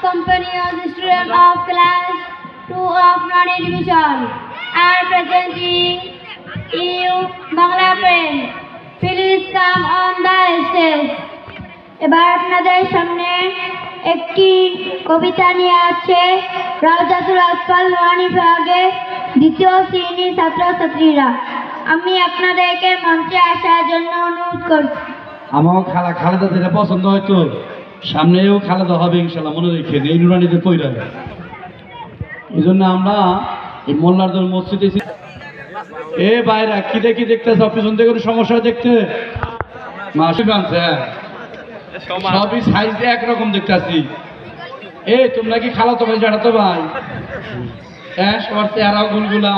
company of the student of class 2 of Nani division are presenting you Bangla friend. Please come on the stage. এবার আপনাদের সামনে একটি কবিতা নিয়ে আছে রাউজাতুল আতফাল নুরানি বিভাগে দ্বিতীয় শ্রেণীর ছাত্রছাত্রীরা। আমি আপনাদেরকে মঞ্চে আসার জন্য অনুরোধ করছি। আমার খালেদা যেটা পছন্দ হয়তো সামনেও খালেদা হবে ইনশাল্লাহ, মনে রেখে এই নুরানিতে পয়রা। এই জন্য আমরা এই মোল্লারদল মসজিদে এ বাইরা কি দেখতেছ, পিছন থেকে কোনো সমস্যা দেখতে মাসিক আনছে, সবই সাইজ একরকম দেখতেছি। তোমরা কি খালাতো ভাই জানাতো ভাই? হ্যাঁ, সবার চেহারা গুলগুলা